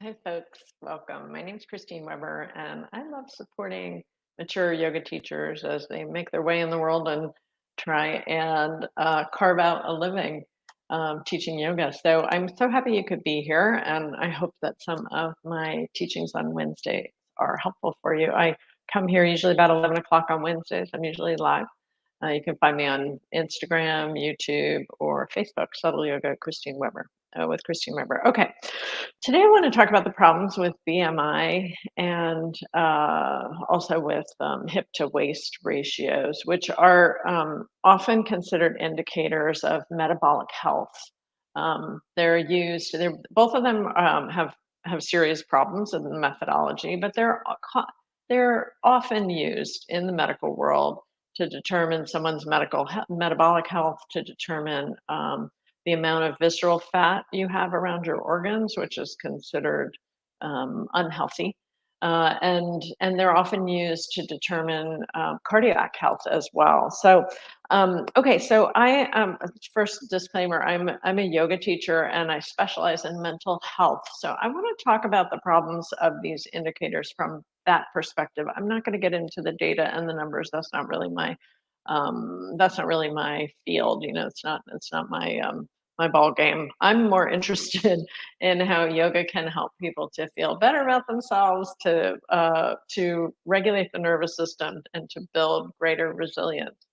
Hi, folks. Welcome. My name is Christine Weber, and I love supporting mature yoga teachers as they make their way in the world and try and carve out a living teaching yoga. So I'm so happy you could be here, and I hope that some of my teachings on Wednesday are helpful for you. I come here usually about 11 o'clock on Wednesdays. I'm usually live. You can find me on Instagram, YouTube, or Facebook, Subtle Yoga Christine Weber, with Christine Weber. Okay, today I want to talk about the problems with BMI and also with hip to waist ratios, which are often considered indicators of metabolic health. They're both of them have serious problems in the methodology, but they're often used in the medical world to determine someone's metabolic health, to determine the amount of visceral fat you have around your organs, which is considered unhealthy. And they're often used to determine cardiac health as well. So first disclaimer: I'm a yoga teacher and I specialize in mental health. So I want to talk about the problems of these indicators from that perspective. I'm not going to get into the data and the numbers. That's not really my field. It's not my ball game. I'm more interested in how yoga can help people to feel better about themselves, to regulate the nervous system, and to build greater resilience.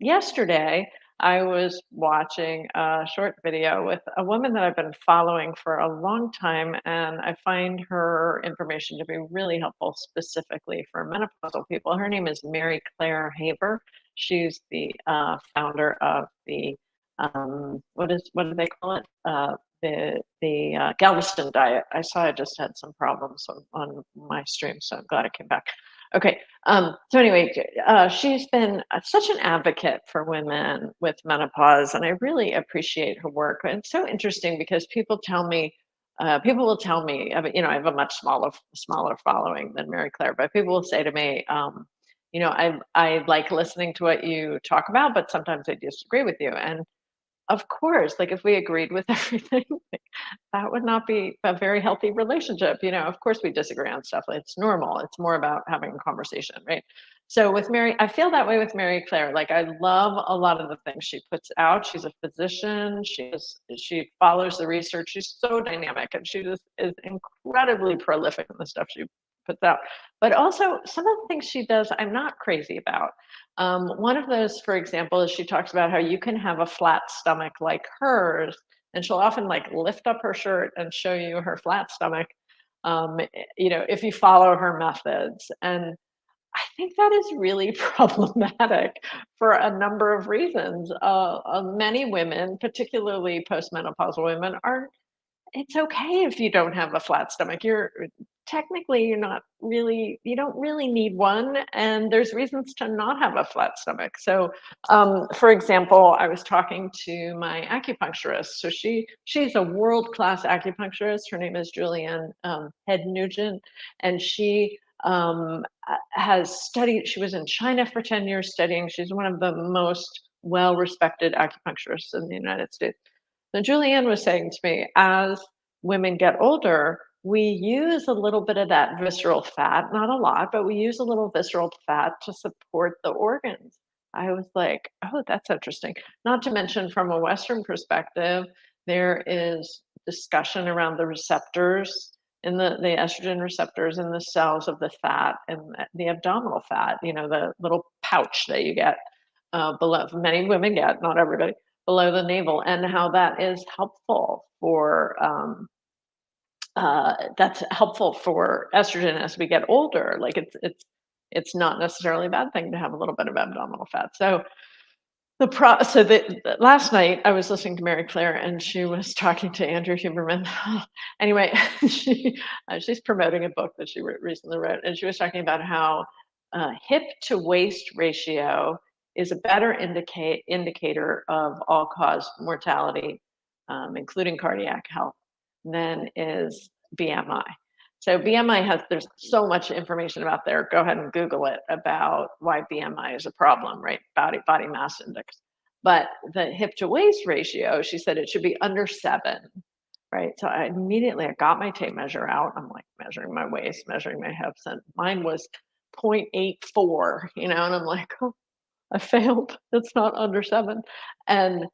Yesterday, I was watching a short video with a woman that I've been following for a long time, and I find her information to be really helpful specifically for menopausal people. Her name is Mary Claire Haber. She's the founder of the what do they call it? The Galveston diet. I saw I just had some problems on my stream, so I'm glad I came back. Okay, so anyway, she's been such an advocate for women with menopause, and I really appreciate her work. And it's so interesting because people will tell me, I have a much smaller following than Mary Claire, but people will say to me, I like listening to what you talk about, but sometimes I disagree with you. And of course, like if we agreed with everything, like, that would not be a very healthy relationship. Of course we disagree on stuff. It's normal. It's more about having a conversation, right? So with Mary, I feel that way with Mary Claire. Like I love a lot of the things she puts out. She's a physician. She follows the research. She's so dynamic and she just is incredibly prolific in the stuff she puts out. But also some of the things she does, I'm not crazy about. One of those, for example, is she talks about how you can have a flat stomach like hers, and she'll often like lift up her shirt and show you her flat stomach, if you follow her methods. And I think that is really problematic for a number of reasons. Many women, particularly postmenopausal women, are it's okay if you don't have a flat stomach. You don't really need one, and there's reasons to not have a flat stomach. So, for example, I was talking to my acupuncturist. So she's a world-class acupuncturist. Her name is Julianne Head Nugent, and she has studied. She was in China for 10 years studying. She's one of the most well-respected acupuncturists in the United States. So Julianne was saying to me, as women get older, we use a little bit of that visceral fat, not a lot, but we use a little visceral fat to support the organs. I was like, oh, that's interesting. Not to mention, from a Western perspective, there is discussion around the receptors in the estrogen receptors in the cells of the fat and the abdominal fat, the little pouch that you get below, many women get, not everybody, below the navel, and how that is helpful for that's helpful for estrogen as we get older. Like it's not necessarily a bad thing to have a little bit of abdominal fat. So last night I was listening to Mary Claire and she was talking to Andrew Huberman. Anyway, she's promoting a book that she recently wrote, and she was talking about how hip to waist ratio is a better indicator of all cause mortality, including cardiac health, than is BMI. So there's so much information about there. Go ahead and Google it about why BMI is a problem, right? Body mass index. But the hip to waist ratio, she said it should be under 7. right? So I got my tape measure out. I'm like measuring my waist, measuring my hips, and mine was 0.84, and I'm like, oh, I failed. It's not under 7. And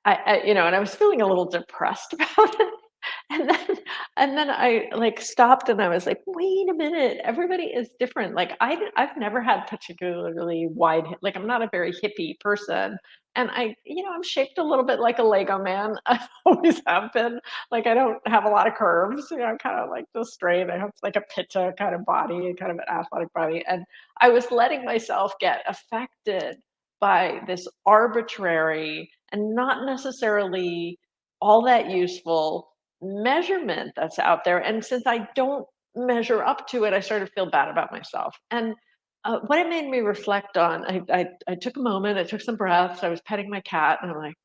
and I was feeling a little depressed about it. And then I, like, stopped and I was like, "Wait a minute, everybody is different." Like, I've never had particularly wide hip like, I'm not a very hippie person, and I'm shaped a little bit like a Lego man. I always have been. Like, I don't have a lot of curves, I'm kinda, like, just straight. I have, like, a pitta kind of body, kind of an athletic body, and I was letting myself get affected by this arbitrary and not necessarily all that useful measurement that's out there. And since I don't measure up to it, I started to feel bad about myself. And what it made me reflect on, I took a moment, I took some breaths, I was petting my cat, and I'm like,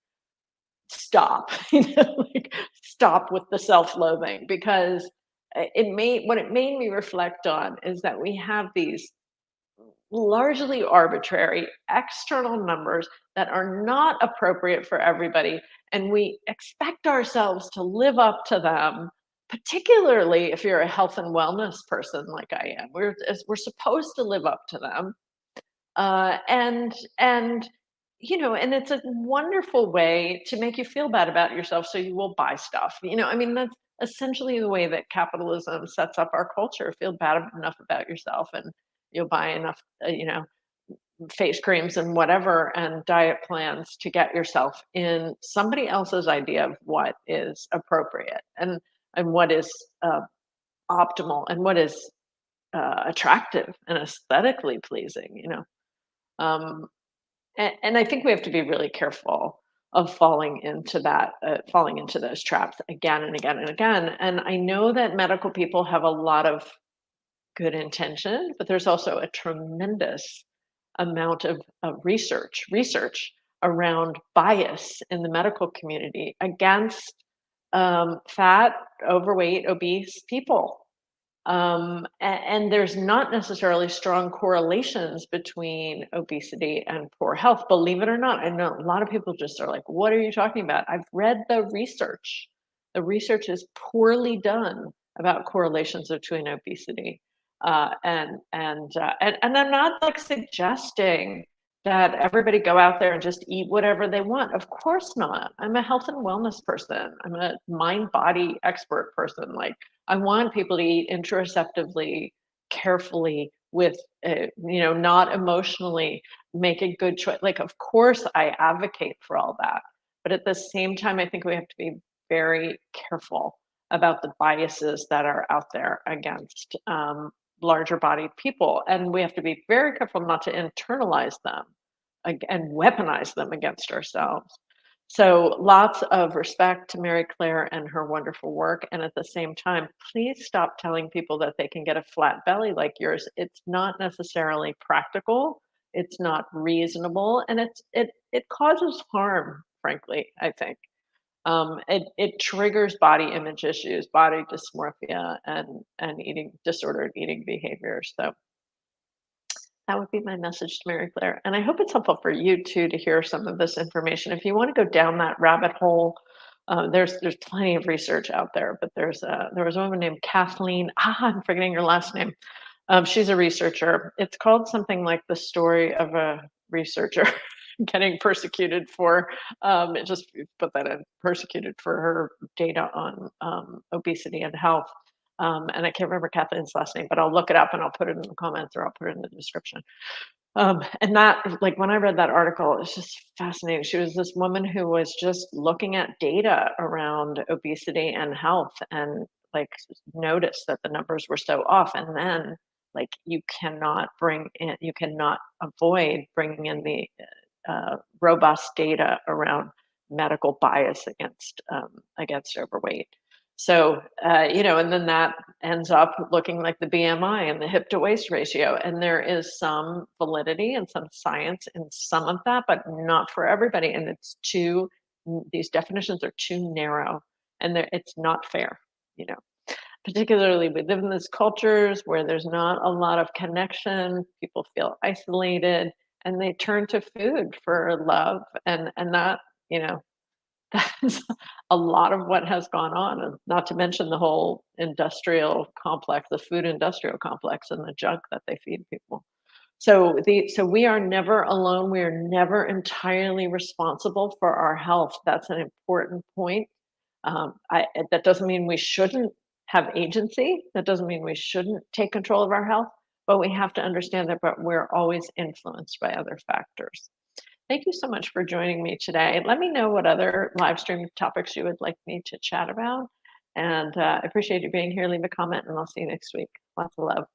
stop, like, stop with the self-loathing, because it made me reflect on is that we have these largely arbitrary external numbers that are not appropriate for everybody, and we expect ourselves to live up to them, particularly if you're a health and wellness person like I am. We're supposed to live up to them, and it's a wonderful way to make you feel bad about yourself, so you will buy stuff. I mean, that's essentially the way that capitalism sets up our culture. Feel bad enough about yourself, and you'll buy enough, face creams and whatever, and diet plans to get yourself in somebody else's idea of what is appropriate, and what is optimal, and what is attractive and aesthetically pleasing. Um, and I think we have to be really careful of falling into those traps again and again and again. And I know that medical people have a lot of good intention, but there's also a tremendous amount of research around bias in the medical community against fat, overweight, obese people. And there's not necessarily strong correlations between obesity and poor health. Believe it or not, I know a lot of people just are like, "What are you talking about?" I've read the research. The research is poorly done about correlations between obesity, and I'm not like suggesting that everybody go out there and just eat whatever they want. Of course not. I'm a health and wellness person. I'm a mind body expert person. Like, I want people to eat interoceptively, carefully, with, not emotionally, make a good choice. Like, of course, I advocate for all that. But at the same time, I think we have to be very careful about the biases that are out there against larger bodied people. And we have to be very careful not to internalize them and weaponize them against ourselves. So lots of respect to Mary Claire and her wonderful work. And at the same time, please stop telling people that they can get a flat belly like yours. It's not necessarily practical. It's not reasonable, and it causes harm. Frankly, I think it triggers body image issues, body dysmorphia, and eating disordered eating behaviors. So that would be my message to Mary Claire. And I hope it's helpful for you too to hear some of this information. If you want to go down that rabbit hole, there's plenty of research out there. But there was a woman named Kathleen. I'm forgetting her last name. She's a researcher. It's called something like the story of a researcher getting persecuted for it just put that in persecuted for her data on obesity and health. And I can't remember Kathleen's last name, but I'll look it up and I'll put it in the comments or I'll put it in the description. And that, like, when I read that article, it's just fascinating. She was this woman who was just looking at data around obesity and health, and like noticed that the numbers were so off. And then, like, you cannot avoid bringing in the robust data around medical bias against overweight. So, and then that ends up looking like the BMI and the hip to waist ratio. And there is some validity and some science in some of that, but not for everybody. And these definitions are too narrow, and it's not fair, you know. Particularly, we live in these cultures where there's not a lot of connection, people feel isolated, and they turn to food for love, and that, you know, That's a lot of what has gone on, and not to mention the whole industrial complex, the food industrial complex and the junk that they feed people. So we are never alone, we are never entirely responsible for our health. That's an important point. That doesn't mean we shouldn't have agency, that doesn't mean we shouldn't take control of our health, but we have to understand that but we're always influenced by other factors. Thank you so much for joining me today. Let me know what other live stream topics you would like me to chat about. And I appreciate you being here. Leave a comment, and I'll see you next week. Lots of love.